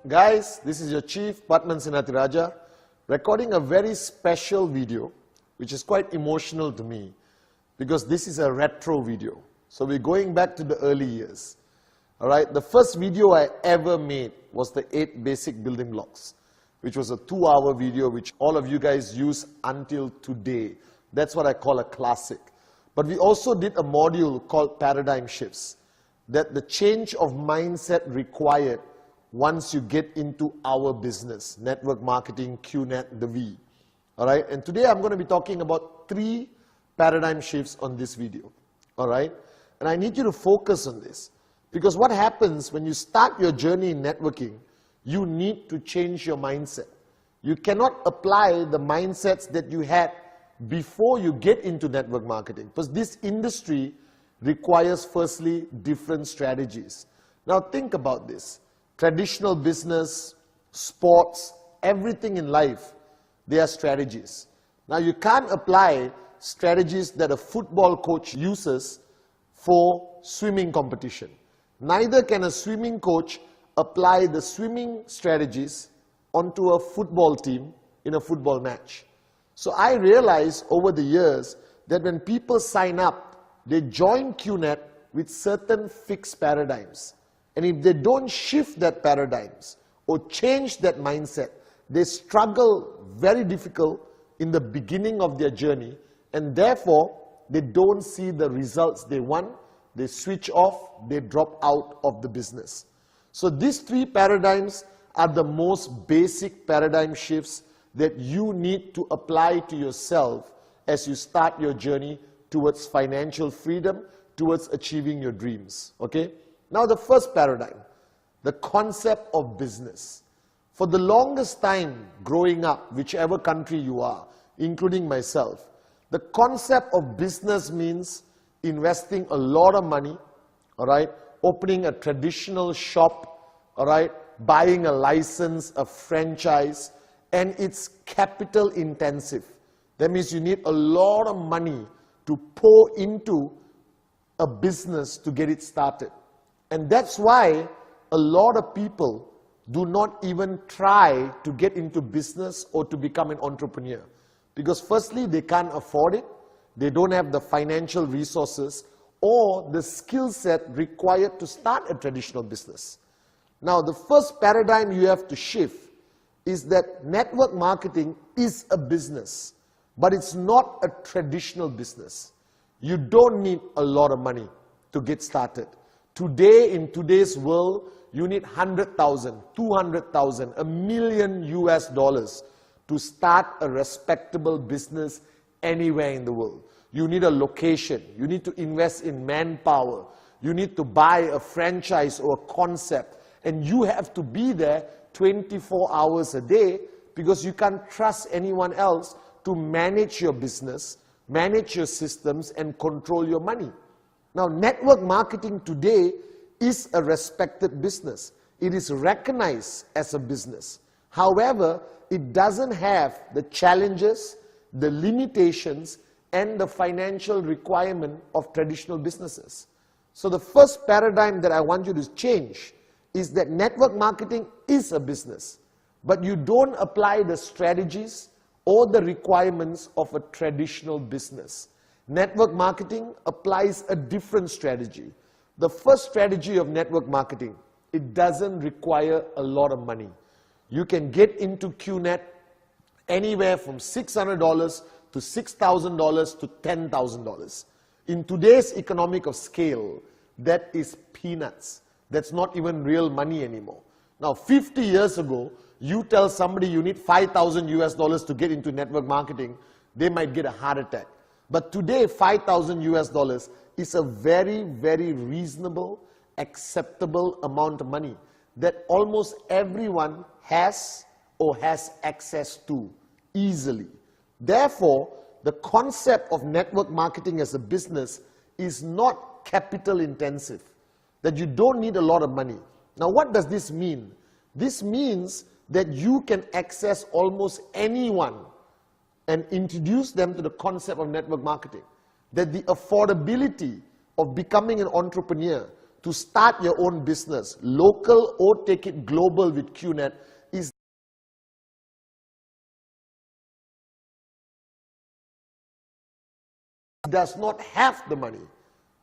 Guys, this is your Chief, pathman Raja, recording a very special video, which is quite emotional to me, because this is a retro video. So we're going back to the early years. Alright, the first video I ever made was the 8 basic building blocks, which was a 2-hour video which all of you guys use until today. That's what I call a classic. But we also did a module called Paradigm Shifts, that the change of mindset required once you get into our business, network marketing, QNet, the V. Alright, and today I'm going to be talking about 3 paradigm shifts on this video. Alright, and I need you to focus on this. Because what happens when you start your journey in networking, you need to change your mindset. You cannot apply the mindsets that you had before you get into network marketing. Because this industry requires, firstly, different strategies. Now think about this. Traditional business, sports, everything in life, they are strategies. Now you can't apply strategies that a football coach uses for swimming competition. Neither can a swimming coach apply the swimming strategies onto a football team in a football match. So I realized over the years that when people sign up, they join QNet with certain fixed paradigms. And if they don't shift that paradigms or change that mindset, they struggle very difficult in the beginning of their journey, and therefore they don't see the results they want. They switch off, they drop out of the business. So these 3 paradigms are the most basic paradigm shifts that you need to apply to yourself as you start your journey towards financial freedom, towards achieving your dreams. Okay? Now the first paradigm, the concept of business. For the longest time growing up, whichever country you are, including myself, the concept of business means investing a lot of money, all right, opening a traditional shop, all right, buying a license, a franchise, and it's capital intensive. That means you need a lot of money to pour into a business to get it started. And that's why a lot of people do not even try to get into business or to become an entrepreneur. Because firstly, they can't afford it. They don't have the financial resources or the skill set required to start a traditional business. Now, the first paradigm you have to shift is that network marketing is a business, but it's not a traditional business. You don't need a lot of money to get started. Today, in today's world, you need 100,000, 200,000, $1 million US to start a respectable business anywhere in the world. You need a location. You need to invest in manpower. You need to buy a franchise or a concept. And you have to be there 24 hours a day because you can't trust anyone else to manage your business, manage your systems, and control your money. Now, network marketing today is a respected business. It is recognized as a business. However, it doesn't have the challenges, the limitations, and the financial requirement of traditional businesses. So the first paradigm that I want you to change is that network marketing is a business, but you don't apply the strategies or the requirements of a traditional business. Network marketing applies a different strategy. The first strategy of network marketing, it doesn't require a lot of money. You can get into QNet anywhere from $600 to $6,000 to $10,000. In today's economic of scale, that is peanuts. That's not even real money anymore. Now, 50 years ago, you tell somebody you need $5,000 US to get into network marketing, they might get a heart attack. But today, $5,000 US is a very, very reasonable, acceptable amount of money that almost everyone has or has access to easily. Therefore, the concept of network marketing as a business is not capital intensive, that you don't need a lot of money. Now, what does this mean? This means that you can access almost anyone and introduce them to the concept of network marketing. That the affordability of becoming an entrepreneur to start your own business, local or take it global with QNet, is does not have the money.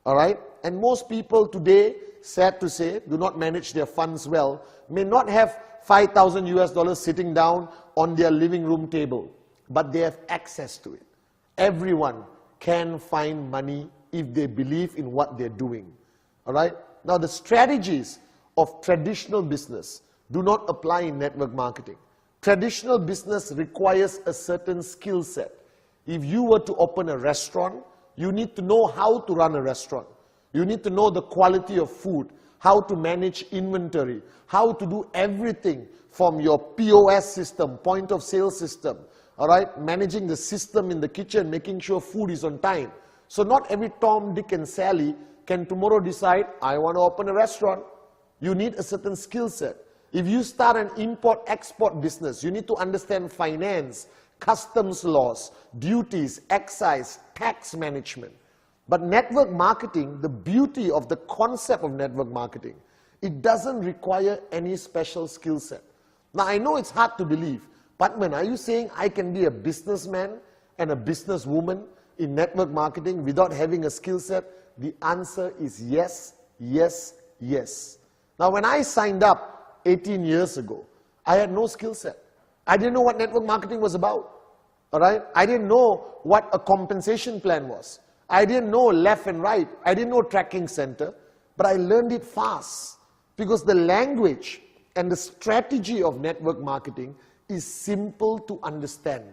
All right? And most people today, sad to say, do not manage their funds well, may not have 5,000 US dollars sitting down on their living room table, but they have access to it. Everyone can find money if they believe in what they're doing. All right? Now, the strategies of traditional business do not apply in network marketing. Traditional business requires a certain skill set. If you were to open a restaurant, you need to know how to run a restaurant. You need to know the quality of food, how to manage inventory, how to do everything from your POS system, point of sale system, all right, managing the system in the kitchen, making sure food is on time. So not every Tom, Dick and Sally can tomorrow decide, I want to open a restaurant. You need a certain skill set. If you start an import-export business, you need to understand finance, customs laws, duties, excise, tax management. But network marketing, the beauty of the concept of network marketing, it doesn't require any special skill set. Now, I know it's hard to believe. Pathman, are you saying I can be a businessman and a businesswoman in network marketing without having a skill set? The answer is yes, yes, yes. Now, when I signed up 18 years ago, I had no skill set. I didn't know what network marketing was about. All right? I didn't know what a compensation plan was. I didn't know left and right. I didn't know tracking center. But I learned it fast because the language and the strategy of network marketing is simple to understand.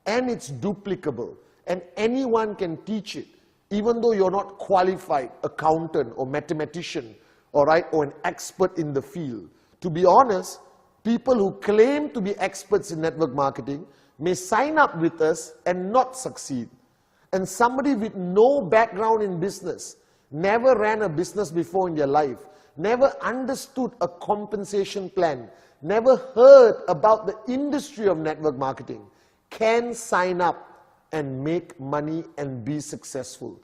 And it's duplicable. And anyone can teach it, even though you're not qualified accountant or mathematician, all right, or an expert in the field. To be honest, people who claim to be experts in network marketing may sign up with us and not succeed. And somebody with no background in business, never ran a business before in their life, never understood a compensation plan, never heard about the industry of network marketing, can sign up and make money and be successful.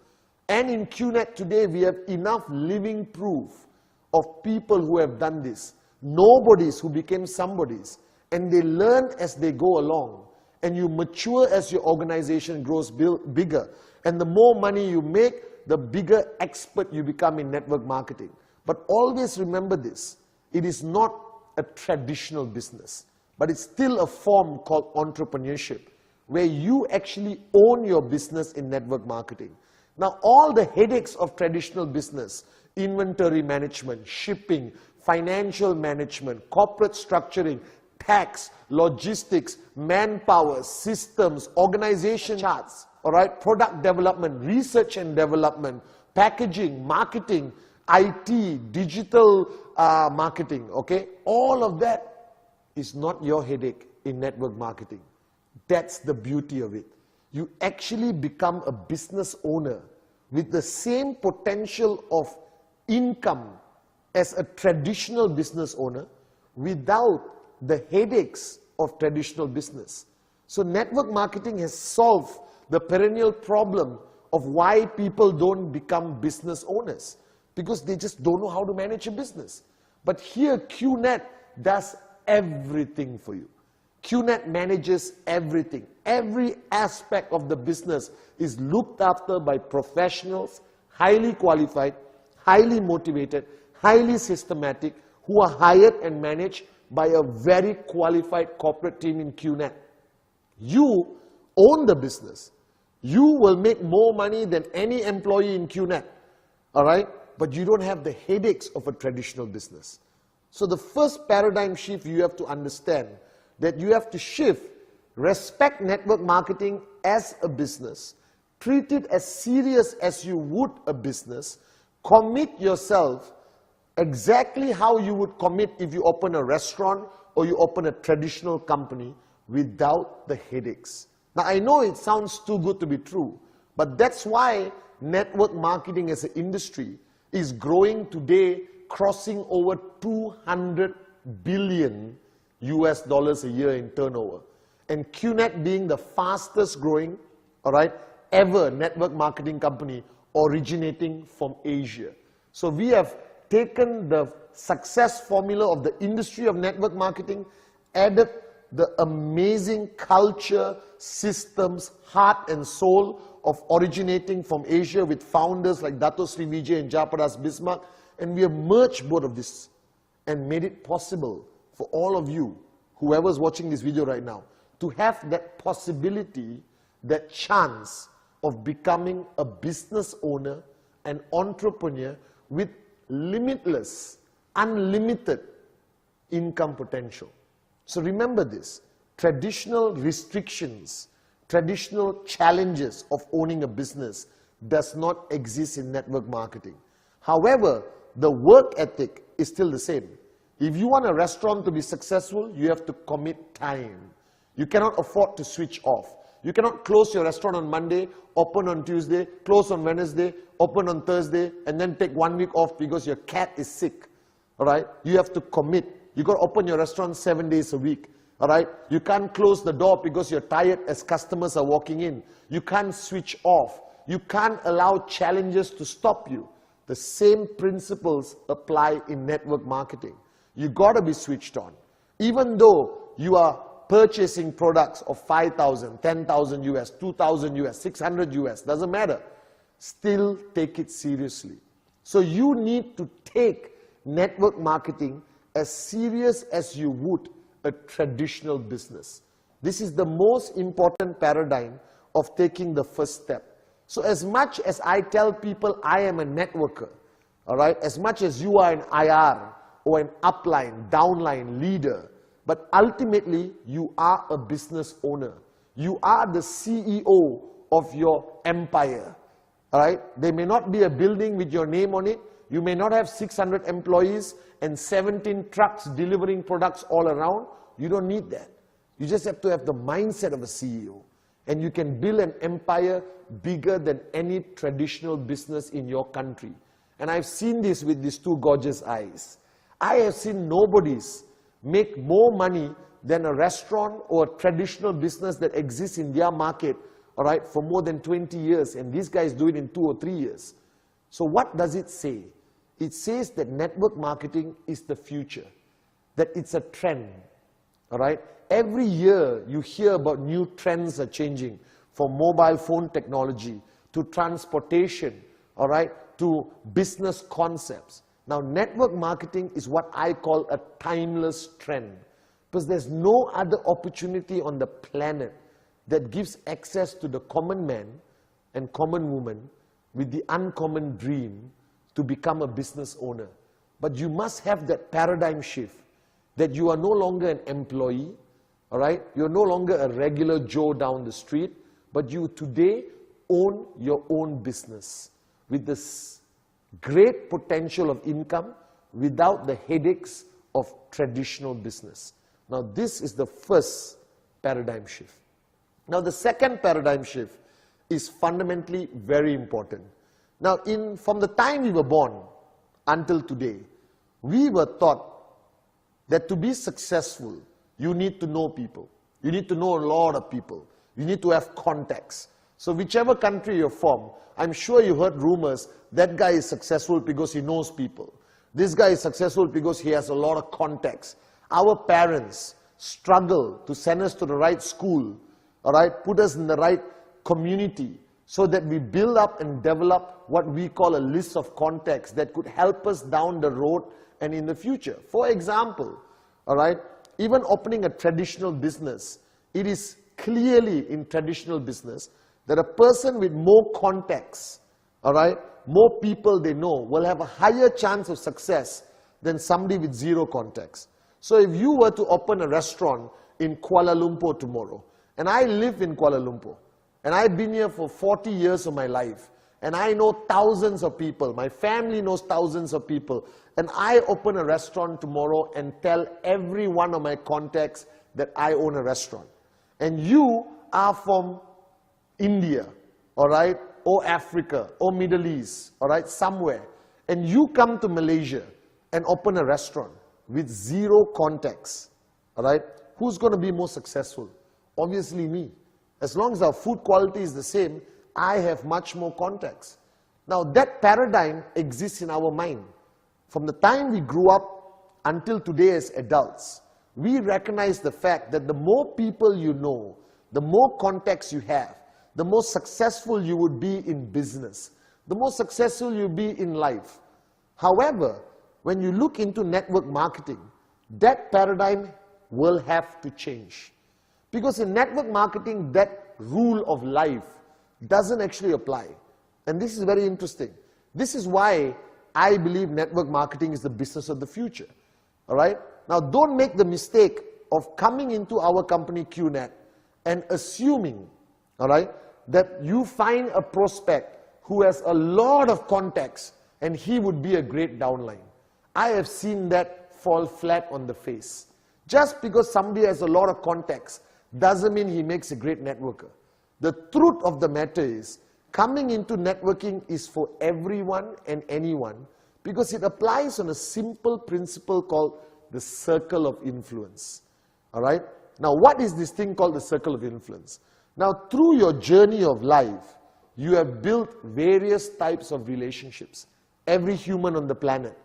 And in QNet today, we have enough living proof of people who have done this. Nobodies who became somebodies. And they learn as they go along. And you mature as your organization grows bigger. And the more money you make, the bigger expert you become in network marketing. But always remember this. It is not a traditional business. But it's still a form called entrepreneurship, where you actually own your business in network marketing. Now, all the headaches of traditional business, inventory management, shipping, financial management, corporate structuring, tax, logistics, manpower, systems, organization charts, all right, product development, research and development, packaging, marketing, IT, digital marketing, okay? All of that is not your headache in network marketing. That's the beauty of it. You actually become a business owner with the same potential of income as a traditional business owner without the headaches of traditional business. So network marketing has solved the perennial problem of why people don't become business owners, because they just don't know how to manage a business. But here QNet does everything for you. QNet manages everything. Every aspect of the business is looked after by professionals, highly qualified, highly motivated, highly systematic, who are hired and managed by a very qualified corporate team in QNet. You own the business. You will make more money than any employee in QNet, all right? But you don't have the headaches of a traditional business. So the first paradigm shift you have to understand, that you have to shift, respect network marketing as a business, treat it as serious as you would a business, commit yourself exactly how you would commit if you open a restaurant or you open a traditional company without the headaches. Now, I know it sounds too good to be true, but that's why network marketing as an industry is growing today, crossing over 200 billion US dollars a year in turnover. And QNet being the fastest growing, all right, ever network marketing company originating from Asia. So we have taken the success formula of the industry of network marketing, added the amazing culture, systems, heart and soul of originating from Asia with founders like Dato Sri Vijay and Japadas Bismarck, and we have merged both of this and made it possible for all of you, whoever's watching this video right now, to have that possibility, that chance of becoming a business owner, an entrepreneur with limitless, unlimited income potential. So remember this, traditional restrictions, traditional challenges of owning a business does not exist in network marketing. However, the work ethic is still the same. If you want a restaurant to be successful, you have to commit time. You cannot afford to switch off. You cannot close your restaurant on Monday, open on Tuesday, close on Wednesday, open on Thursday, and then take 1 week off because your cat is sick. All right? You have to commit. You got to open your restaurant 7 days a week. All right? You can't close the door because you're tired as customers are walking in. You can't switch off. You can't allow challenges to stop you. The same principles apply in network marketing. You got to be switched on. Even though you are purchasing products of 5,000, 10,000 US, 2,000 US, 600 US, doesn't matter. Still take it seriously. So you need to take network marketing as serious as you would a traditional business. This is the most important paradigm of taking the first step. So as much as I tell people I am a networker, all right, as much as you are an IR or an upline, downline leader, but ultimately you are a business owner. You are the CEO of your empire, all right? There may not be a building with your name on it. You may not have 600 employees and 17 trucks delivering products all around. You don't need that. You just have to have the mindset of a CEO. And you can build an empire bigger than any traditional business in your country. And I've seen this with these two gorgeous eyes. I have seen nobodies make more money than a restaurant or a traditional business that exists in their market, all right, for more than 20 years. And these guys do it in 2 or 3 years. So what does it say? It says that network marketing is the future, that it's a trend, all right? Every year you hear about new trends are changing, from mobile phone technology to transportation, all right, to business concepts. Now, network marketing is what I call a timeless trend, because there's no other opportunity on the planet that gives access to the common man and common woman with the uncommon dream to become a business owner. But you must have that paradigm shift, that you are no longer an employee, all right? You're no longer a regular Joe down the street, but you today own your own business with this great potential of income without the headaches of traditional business. Now, this is the first paradigm shift. Now, the second paradigm shift is fundamentally very important. Now, from the time we were born until today, we were taught that to be successful, you need to know people. You need to know a lot of people. You need to have contacts. So whichever country you're from, I'm sure you heard rumors, that guy is successful because he knows people. This guy is successful because he has a lot of contacts. Our parents struggle to send us to the right school, all right, put us in the right community, so that we build up and develop what we call a list of contacts that could help us down the road and in the future. For example, all right, even opening a traditional business, it is clearly in traditional business that a person with more contacts, all right, more people they know, will have a higher chance of success than somebody with zero contacts. So if you were to open a restaurant in Kuala Lumpur tomorrow, and I live in Kuala Lumpur, and I've been here for 40 years of my life, and I know thousands of people, my family knows thousands of people, and I open a restaurant tomorrow and tell every one of my contacts that I own a restaurant. And you are from India, all right, or Africa, or Middle East, all right, somewhere, and you come to Malaysia and open a restaurant with zero contacts, all right, who's going to be more successful? Obviously me. As long as our food quality is the same, I have much more contacts. Now that paradigm exists in our mind. From the time we grew up until today as adults, we recognize the fact that the more people you know, the more contacts you have, the more successful you would be in business, the more successful you'll be in life. However, when you look into network marketing, that paradigm will have to change. Because in network marketing, that rule of life doesn't actually apply. And this is very interesting. This is why I believe network marketing is the business of the future. All right? Now, don't make the mistake of coming into our company QNet and assuming, all right, that you find a prospect who has a lot of contacts and he would be a great downline. I have seen that fall flat on the face. Just because somebody has a lot of contacts doesn't mean he makes a great networker. The truth of the matter is, coming into networking is for everyone and anyone because it applies on a simple principle called the circle of influence. All right? Now, what is this thing called the circle of influence? Now, through your journey of life, you have built various types of relationships. Every human on the planet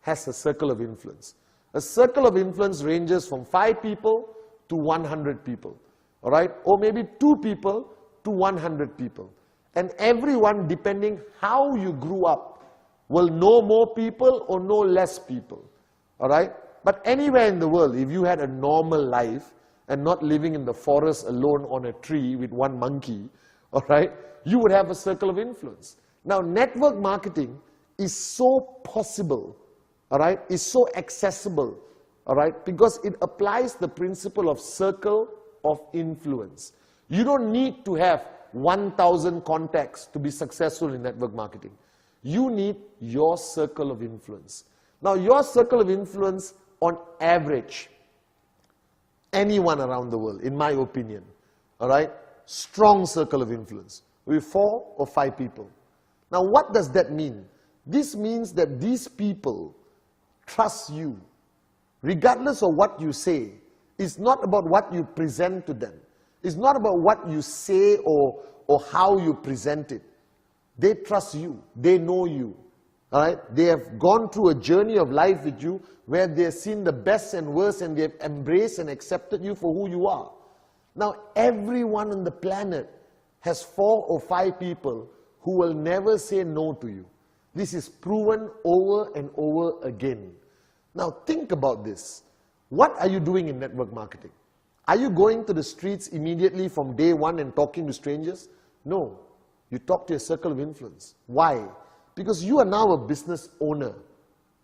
has a circle of influence. A circle of influence ranges from 5 people to 100 people, all right? Or maybe 2 people to 100 people. And everyone, depending how you grew up, will know more people or know less people, all right? But anywhere in the world, if you had a normal life and not living in the forest alone on a tree with 1 monkey, all right, you would have a circle of influence. Now, network marketing is so possible, all right, is so accessible, all right, because it applies the principle of circle of influence. You don't need to have 1,000 contacts to be successful in network marketing. You need your circle of influence. Now, your circle of influence, on average, anyone around the world, in my opinion, all right, strong circle of influence, with 4 or 5 people. Now, what does that mean? This means that these people trust you, regardless of what you say. It's not about what you present to them. It's not about what you say or how you present it. They trust you. They know you. All right? They have gone through a journey of life with you where they have seen the best and worst and they have embraced and accepted you for who you are. Now, everyone on the planet has 4 or 5 people who will never say no to you. This is proven over and over again. Now, think about this. What are you doing in network marketing? Are you going to the streets immediately from day 1 and talking to strangers? No. You talk to your circle of influence. Why? Because you are now a business owner.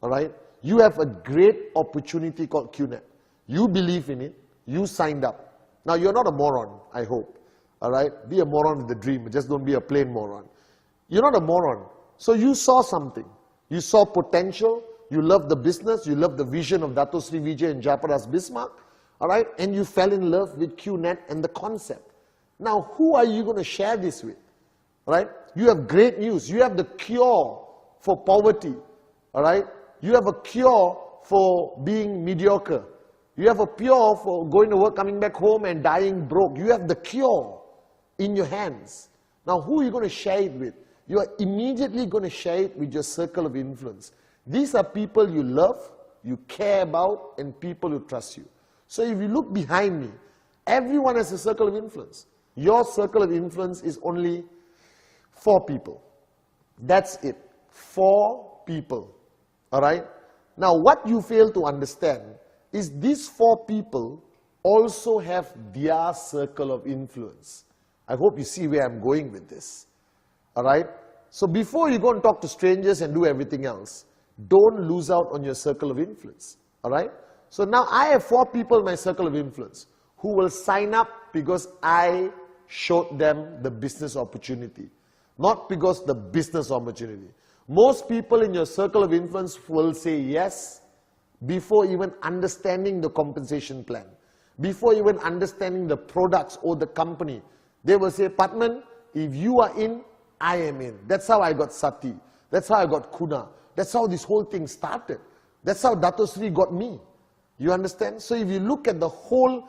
All right? You have a great opportunity called QNet. You believe in it. You signed up. Now, you're not a moron, I hope. All right? Be a moron with a dream. Just don't be a plain moron. You're not a moron. So you saw something. You saw potential. You loved the business. You loved the vision of Dato Sri Vijay and Japaras Bismarck. All right? And you fell in love with QNet and the concept. Now, who are you going to share this with? All right? You have great news. You have the cure for poverty. All right? You have a cure for being mediocre. You have a cure for going to work, coming back home and dying broke. You have the cure in your hands. Now, who are you going to share it with? You are immediately going to share it with your circle of influence. These are people you love, you care about, and people who trust you. So if you look behind me, everyone has a circle of influence. Your circle of influence is only 4 people. That's it. 4 people. All right? Now, what you fail to understand is these 4 people also have their circle of influence. I hope you see where I'm going with this. All right? So before you go and talk to strangers and do everything else, don't lose out on your circle of influence. All right? So now I have 4 people in my circle of influence who will sign up because I showed them the business opportunity, not because the business opportunity. Most people in your circle of influence will say yes before even understanding the compensation plan, before even understanding the products or the company. They will say, Pathman, if you are in, I am in. That's how I got Sati. That's how I got Kuna. That's how this whole thing started. That's how Dato Sri got me. You understand? So if you look at the whole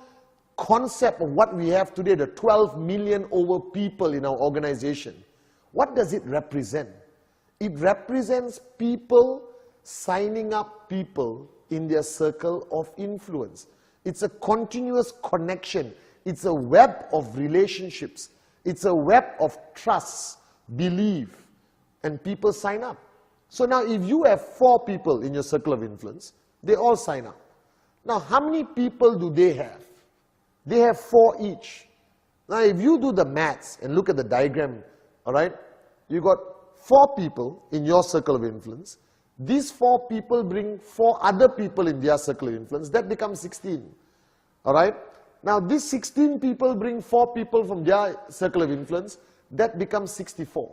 concept of what we have today, the 12 million over people in our organization, what does it represent? It represents people signing up people in their circle of influence. It's a continuous connection. It's a web of relationships. It's a web of trust, belief, and people sign up. So now if you have 4 people in your circle of influence, they all sign up. Now how many people do they have? They have 4 each. Now if you do the maths and look at the diagram, all right, you got 4 people in your circle of influence. These 4 people bring 4 other people in their circle of influence. That becomes 16. All right? Now these 16 people bring 4 people from their circle of influence. That becomes 64.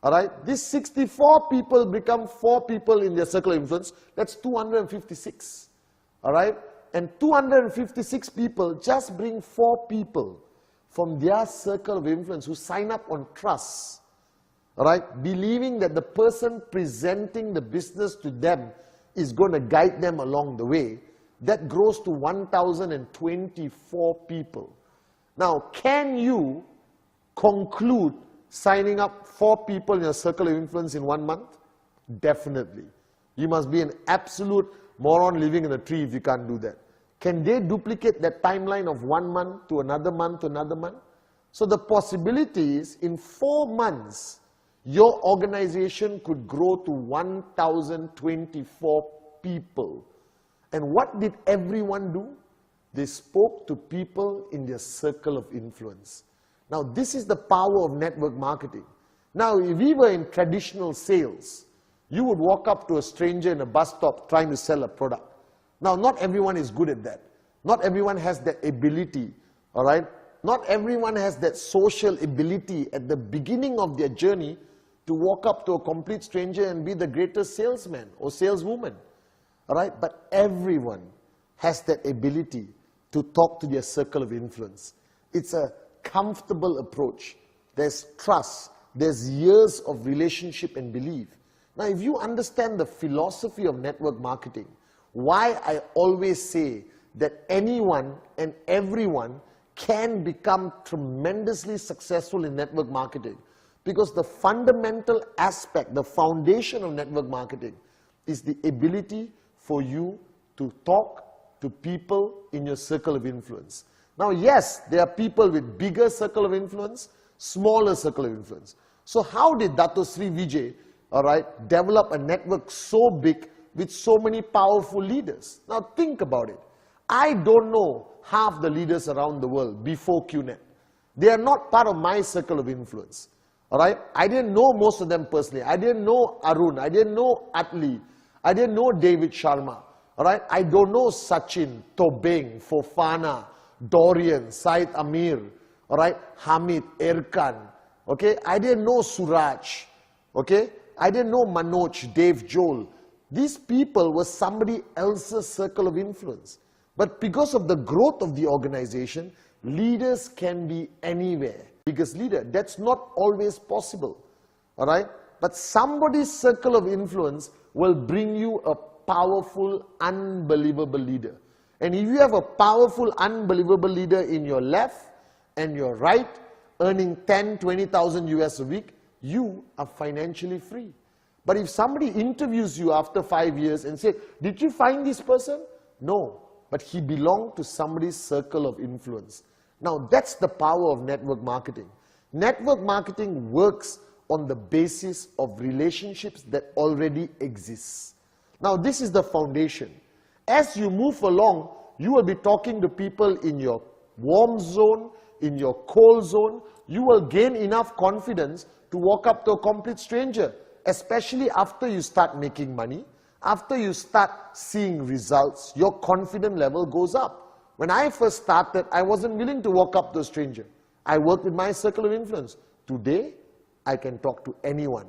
All right? These 64 people become 4 people in their circle of influence. That's 256. All right? And 256 people just bring 4 people from their circle of influence who sign up on trust. All right? Believing that the person presenting the business to them is going to guide them along the way. That grows to 1,024 people. Now, can you conclude signing up 4 people in your circle of influence in 1 month? Definitely. You must be an absolute moron living in a tree if you can't do that. Can they duplicate that timeline of 1 month to another month to another month? So the possibility is in 4 months, your organization could grow to 1,024 people. And what did everyone do? They spoke to people in their circle of influence. Now, this is the power of network marketing. Now, if we were in traditional sales, you would walk up to a stranger in a bus stop trying to sell a product. Now, not everyone is good at that. Not everyone has that ability, all right? Not everyone has that social ability at the beginning of their journey to walk up to a complete stranger and be the greatest salesman or saleswoman. All right? But everyone has that ability to talk to their circle of influence. It's a comfortable approach. There's trust. There's years of relationship and belief. Now, if you understand the philosophy of network marketing, why I always say that anyone and everyone can become tremendously successful in network marketing, because the fundamental aspect, the foundation of network marketing is the ability for you to talk to people in your circle of influence. Now, yes, there are people with bigger circle of influence, smaller circle of influence. So how did Dato Sri Vijay, all right, develop a network so big with so many powerful leaders? Now think about it. I don't know half the leaders around the world before QNet. They are not part of my circle of influence. All right? I didn't know most of them personally. I didn't know Arun. I didn't know Atli. I didn't know David Sharma. All right? I don't know Sachin, Tobing, Fofana, Dorian, Said Amir, all right? Hamid, Erkan. Okay? I didn't know Suraj. Okay? I didn't know Manoj, Dave Joel. These people were somebody else's circle of influence. But because of the growth of the organization, leaders can be anywhere. Biggest leader, that's not always possible. All right? But somebody's circle of influence will bring you a powerful, unbelievable leader. And if you have a powerful, unbelievable leader in your left and your right, earning 10, 20,000 US a week, you are financially free. But if somebody interviews you after 5 years and says, did you find this person? No, but he belonged to somebody's circle of influence. Now that's the power of network marketing. Network marketing works on the basis of relationships that already exist. Now this is the foundation. As you move along, you will be talking to people in your warm zone, in your cold zone. You will gain enough confidence to walk up to a complete stranger, especially after you start making money, after you start seeing results, your confidence level goes up. When I first started, I wasn't willing to walk up to a stranger. I worked with my circle of influence. Today, I can talk to anyone,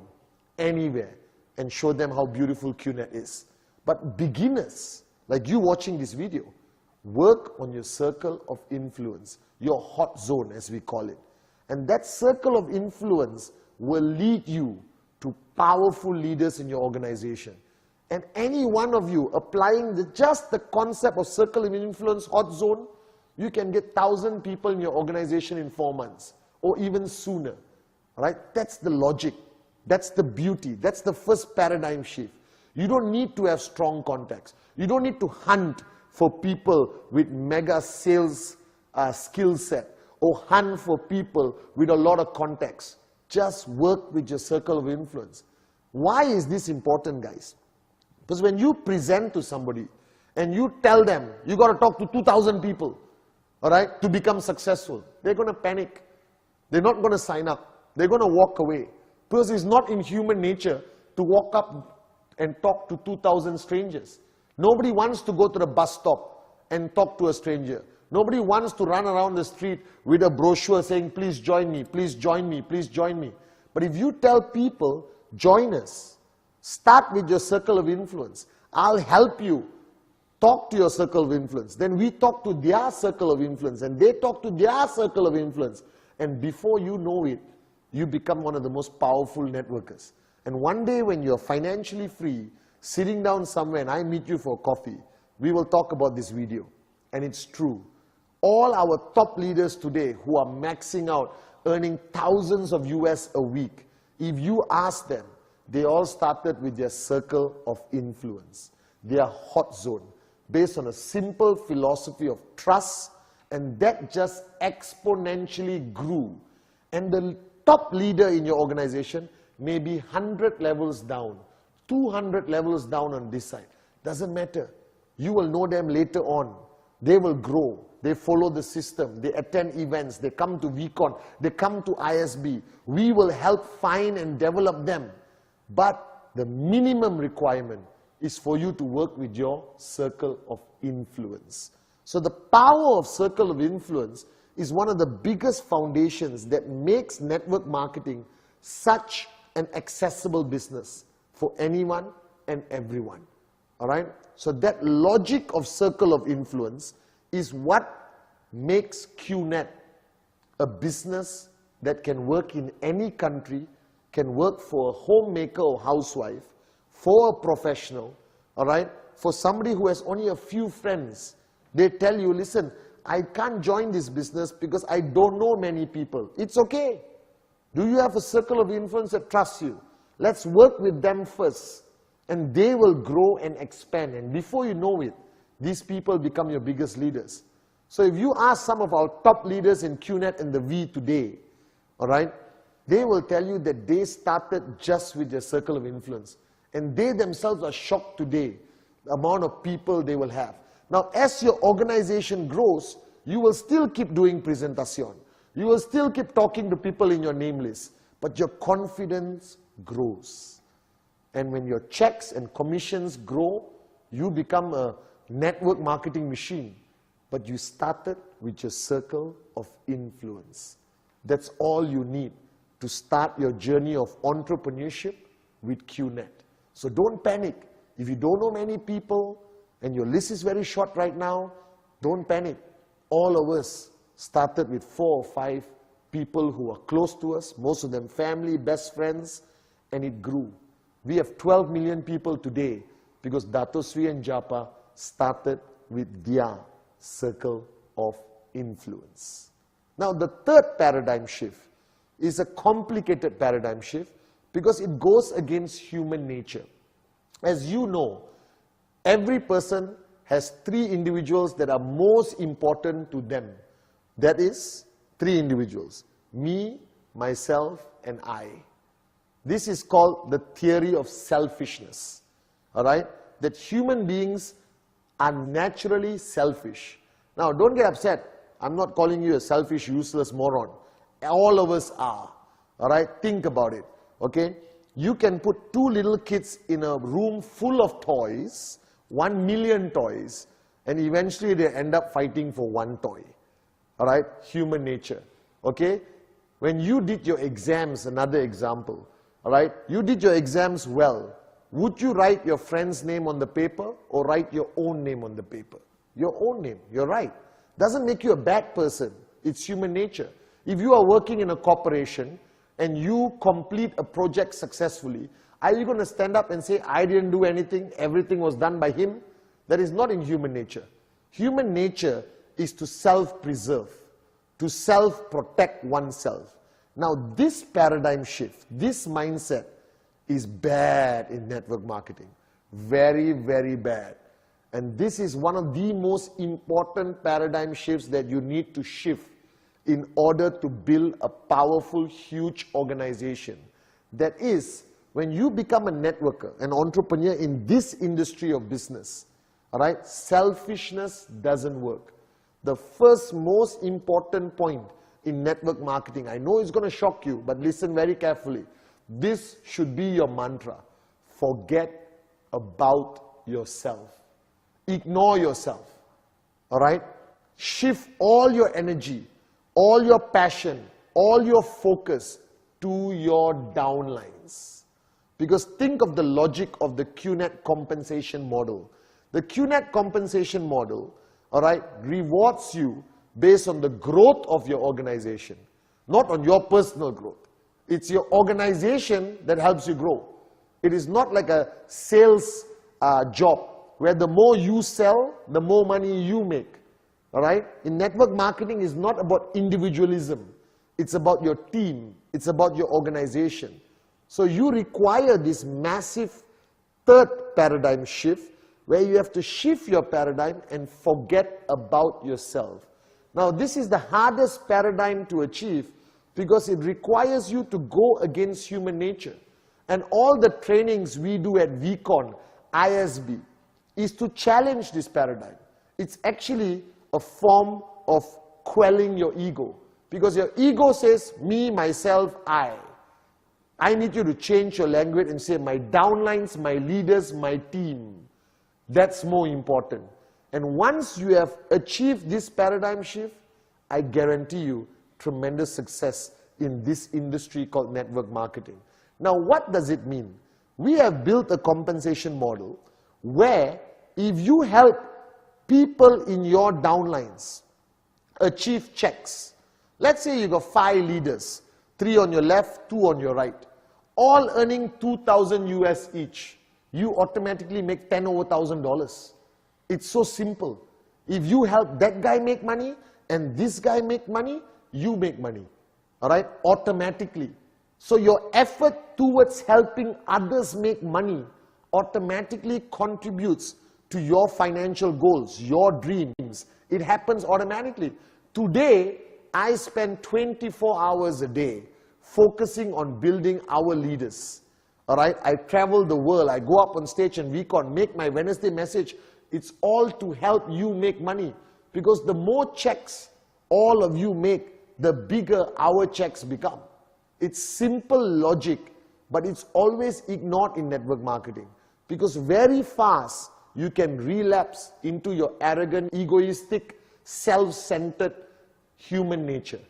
anywhere, and show them how beautiful QNet is. But beginners, like you watching this video, work on your circle of influence, your hot zone as we call it. And that circle of influence will lead you to powerful leaders in your organization. And any one of you applying just the concept of circle of influence, hot zone, you can get 1,000 people in your organization in 4 months or even sooner. Right? That's the logic. That's the beauty. That's the first paradigm shift. You don't need to have strong contacts. You don't need to hunt for people with mega sales skill set or hunt for people with a lot of contacts. Just work with your circle of influence. Why is this important, guys? Because when you present to somebody and you tell them you got to talk to 2,000 people, all right, to become successful, they're going to panic. They're not going to sign up. They're going to walk away. Because it's not in human nature to walk up and talk to 2,000 strangers. Nobody wants to go to the bus stop and talk to a stranger. Nobody wants to run around the street with a brochure saying, please join me, please join me, please join me. But if you tell people, join us, start with your circle of influence. I'll help you. Talk to your circle of influence. Then we talk to their circle of influence and they talk to their circle of influence. And before you know it, you become one of the most powerful networkers. And one day when you're financially free, sitting down somewhere and I meet you for coffee, we will talk about this video. And it's true. All our top leaders today who are maxing out, earning thousands of US a week, if you ask them, they all started with their circle of influence, their hot zone, based on a simple philosophy of trust, and that just exponentially grew. And the top leader in your organization may be 100 levels down, 200 levels down on this side. Doesn't matter. You will know them later on. They will grow. They follow the system. They attend events. They come to VCon. They come to ISB. We will help find and develop them. But the minimum requirement is for you to work with your circle of influence. So the power of circle of influence is one of the biggest foundations that makes network marketing such an accessible business for anyone and everyone. All right? So that logic of circle of influence is what makes QNet a business that can work in any country, can work for a homemaker or housewife, for a professional, all right? For somebody who has only a few friends, they tell you, listen, I can't join this business because I don't know many people. It's okay. Do you have a circle of influence that trusts you? Let's work with them first, and they will grow and expand. And before you know it, these people become your biggest leaders. So if you ask some of our top leaders in QNet and the V today, all right, they will tell you that they started just with their circle of influence. And they themselves are shocked today, the amount of people they will have. Now, as your organization grows, you will still keep doing presentation. You will still keep talking to people in your name list. But your confidence grows. And when your checks and commissions grow, you become a network marketing machine. But you started with your circle of influence. That's all you need to start your journey of entrepreneurship with QNet. So don't panic. If you don't know many people and your list is very short right now, don't panic. All of us started with 4 or 5 people who are close to us, most of them family, best friends, and it grew. We have 12 million people today because Dato Sri and Japa started with their circle of influence. Now, the third paradigm shift is a complicated paradigm shift because it goes against human nature. As you know, every person has 3 individuals that are most important to them. That is 3 individuals: me, myself, and I. This is called the theory of selfishness. All right? That human beings are naturally selfish. Now, don't get upset. I'm not calling you a selfish, useless moron. All of us are. All right? Think about it. Okay? You can put 2 little kids in a room full of toys, 1 million toys, and eventually they end up fighting for 1 toy. All right? Human nature. Okay? When you did your exams, another example, all right? You did your exams well. Would you write your friend's name on the paper or write your own name on the paper? Your own name. You're right. Doesn't make you a bad person. It's human nature. If you are working in a corporation and you complete a project successfully, are you going to stand up and say, I didn't do anything, everything was done by him? That is not in human nature. Human nature is to self-preserve, to self-protect oneself. Now, this paradigm shift, this mindset is bad in network marketing. very, very bad. And this is one of the most important paradigm shifts that you need to shift in order to build a powerful, huge organization. That is, when you become a networker, an entrepreneur in this industry of business, all right, selfishness doesn't work. The first most important point in network marketing, I know it's going to shock you, but listen very carefully. This should be your mantra. Forget about yourself. Ignore yourself, all right? Shift all your energy, all your passion, all your focus to your downlines. Because think of the logic of the QNET compensation model. The QNET compensation model, all right, rewards you based on the growth of your organization, not on your personal growth. It's your organization that helps you grow. It is not like a sales job where the more you sell, the more money you make. All right? In network marketing, it's not about individualism. It's about your team. It's about your organization. So you require this massive third paradigm shift where you have to shift your paradigm and forget about yourself. Now, this is the hardest paradigm to achieve because it requires you to go against human nature. And all the trainings we do at VCon, ISB, is to challenge this paradigm. It's actually a form of quelling your ego. Because your ego says, me, myself, I. I need you to change your language and say, my downlines, my leaders, my team. That's more important. And once you have achieved this paradigm shift, I guarantee you tremendous success in this industry called network marketing. Now, what does it mean? We have built a compensation model where if you help people in your downlines achieve checks, let's say you got 5 leaders, 3 on your left, 2 on your right, all earning 2,000 US each, you automatically make $10 over $1,000. It's so simple. If you help that guy make money and this guy make money, you make money, all right, automatically. So your effort towards helping others make money automatically contributes to your financial goals, your dreams. It happens automatically. Today, I spend 24 hours a day focusing on building our leaders. All right, I travel the world. I go up on stage and VCon, make my Wednesday message. It's all to help you make money. Because the more checks all of you make, the bigger our checks become. It's simple logic, but it's always ignored in network marketing. Because very fast, you can relapse into your arrogant, egoistic, self-centered human nature.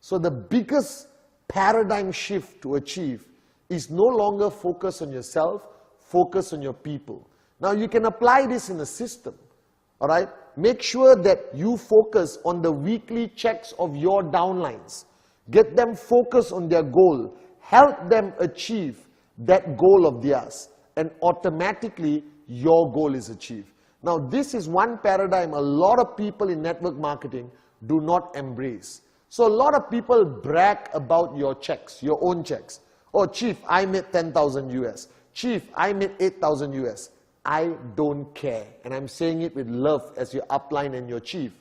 So the biggest paradigm shift to achieve is no longer focus on yourself, focus on your people. Now you can apply this in a system, all right? Make sure that you focus on the weekly checks of your downlines. Get them focused on their goal. Help them achieve that goal of theirs. And automatically, your goal is achieved. Now, this is one paradigm a lot of people in network marketing do not embrace. So a lot of people brag about your checks, your own checks. Oh, Chief, I made 10,000 US. Chief, I made 8,000 US. I don't care. And I'm saying it with love as your upline and your chief.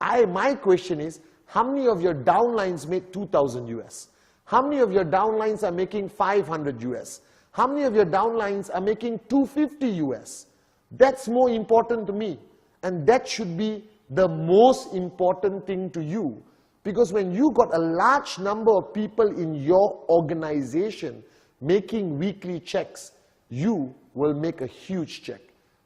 My question is, how many of your downlines made 2,000 US? How many of your downlines are making 500 US? How many of your downlines are making 250 US? That's more important to me. And that should be the most important thing to you. Because when you got a large number of people in your organization making weekly checks, you will make a huge check.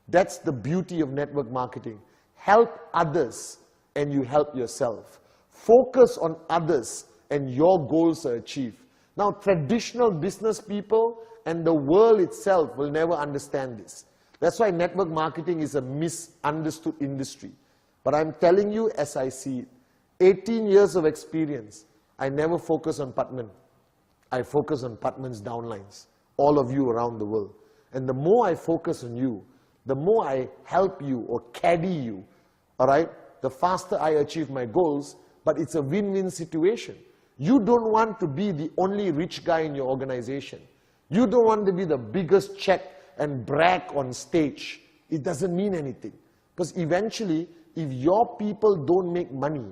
That's the beauty of network marketing. Help others and you help yourself. Focus on others and your goals are achieved. Now, traditional business people and the world itself will never understand this. That's why network marketing is a misunderstood industry. But I'm telling you as I see it, 18 years of experience, I never focus on pathman. I focus on pathman's downlines, all of you around the world. And the more I focus on you, the more I help you or caddy you, all right, the faster I achieve my goals, but it's a win-win situation. You don't want to be the only rich guy in your organization. You don't want to be the biggest check and brag on stage, it doesn't mean anything. Because eventually, if your people don't make money,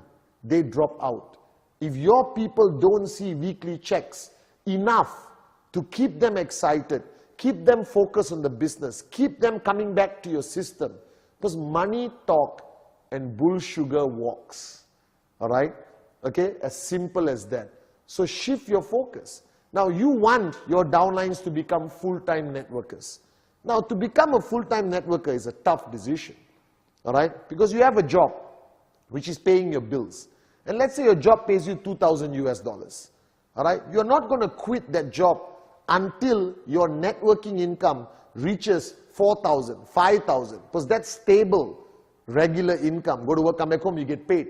they drop out. If your people don't see weekly checks enough to keep them excited, keep them focused on the business, keep them coming back to your system. Because money talk and bull sugar walks. Alright? Okay? As simple as that. So shift your focus. Now you want your downlines to become full-time networkers. Now to become a full-time networker is a tough decision. Alright? Because you have a job which is paying your bills. And let's say your job pays you $2,000 US. Alright? You're not going to quit that job until your networking income reaches 4,000, 5,000. Because that's stable, regular income. Go to work, come back home, you get paid.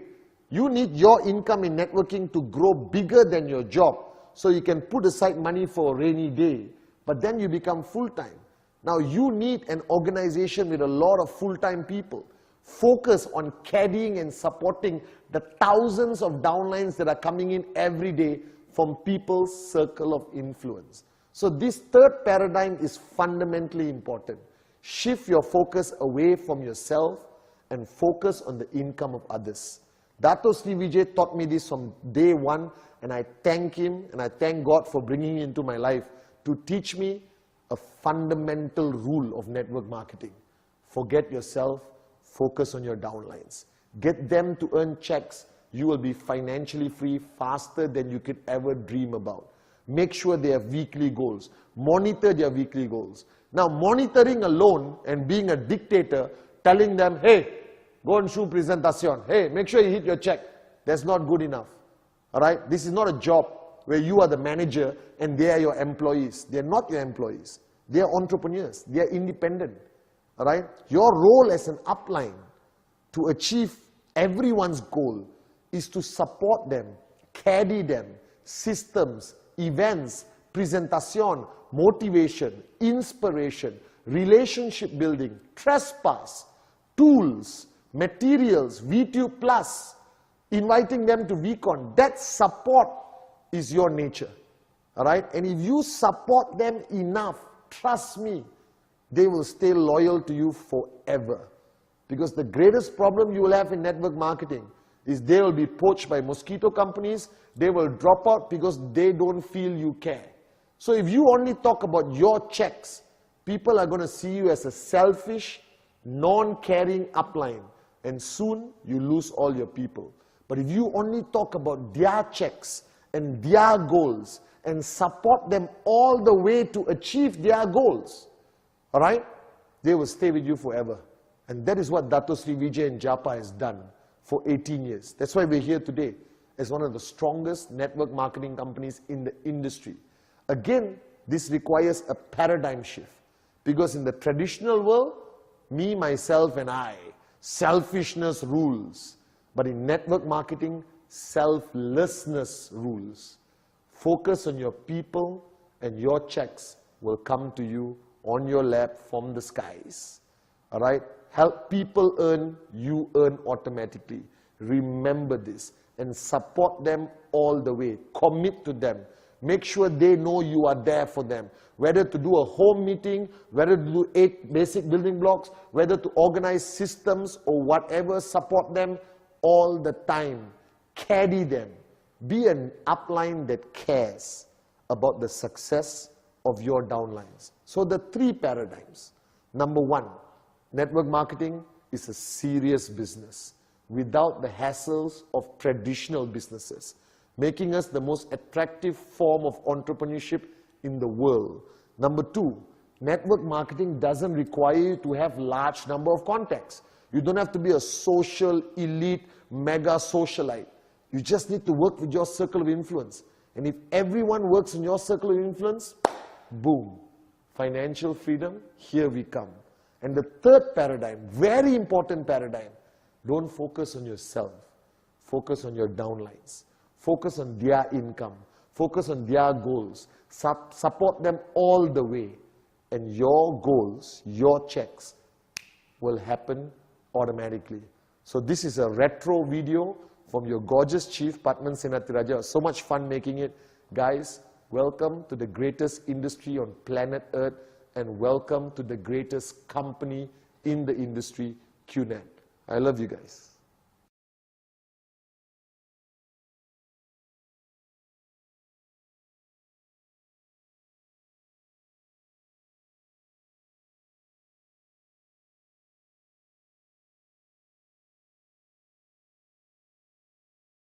You need your income in networking to grow bigger than your job so you can put aside money for a rainy day. But then you become full-time. Now you need an organization with a lot of full-time people. Focus on caddying and supporting the thousands of downlines that are coming in every day from people's circle of influence. So this third paradigm is fundamentally important. Shift your focus away from yourself and focus on the income of others. Dato Sri Vijay taught me this from day one, and I thank him and I thank God for bringing him into my life to teach me a fundamental rule of network marketing. Forget yourself, focus on your downlines. Get them to earn checks. You will be financially free faster than you could ever dream about. Make sure they have weekly goals. Monitor their weekly goals. Now, monitoring alone and being a dictator, telling them, hey, go and show presentation. Hey, make sure you hit your check. That's not good enough. All right? This is not a job where you are the manager and they are your employees. They are not your employees. They are entrepreneurs. They are independent. All right? Your role as an upline to achieve everyone's goal is to support them, caddy them, systems, events, presentation, motivation, inspiration, relationship building, trespass, tools, materials, V2 plus, inviting them to VCon. That support is your nature. Alright? And if you support them enough, trust me, they will stay loyal to you forever. Because the greatest problem you will have in network marketing is they will be poached by mosquito companies, they will drop out because they don't feel you care. So if you only talk about your checks, people are going to see you as a selfish, non-caring upline, and soon you lose all your people. But if you only talk about their checks and their goals and support them all the way to achieve their goals, all right, they will stay with you forever. And that is what Dato Sri Vijay and Japa has done for 18 years. That's why we're here today as one of the strongest network marketing companies in the industry. Again, this requires a paradigm shift. Because in the traditional world, me, myself, and I, selfishness rules. But in network marketing, selflessness rules. Focus on your people and your checks will come to you on your lap from the skies. All right? Help people earn, you earn automatically. Remember this and support them all the way. Commit to them. Make sure they know you are there for them. Whether to do a home meeting, whether to do 8 basic building blocks, whether to organize systems or whatever, support them all the time. Caddy them. Be an upline that cares about the success of your downlines. So the 3 paradigms. Number 1, network marketing is a serious business without the hassles of traditional businesses, making us the most attractive form of entrepreneurship in the world. Number 2, network marketing doesn't require you to have large number of contacts. You don't have to be a social, elite, mega socialite. You just need to work with your circle of influence. And if everyone works in your circle of influence, boom, financial freedom, here we come. And the third paradigm, very important paradigm, don't focus on yourself. Focus on your downlines. Focus on their income. Focus on their goals. Support them all the way. And your goals, your checks, will happen automatically. So this is a retro video from your gorgeous chief, Pathman Senatiraja. It was so much fun making it. Guys, welcome to the greatest industry on planet Earth. and welcome to the greatest company in the industry, QNet. I love you guys.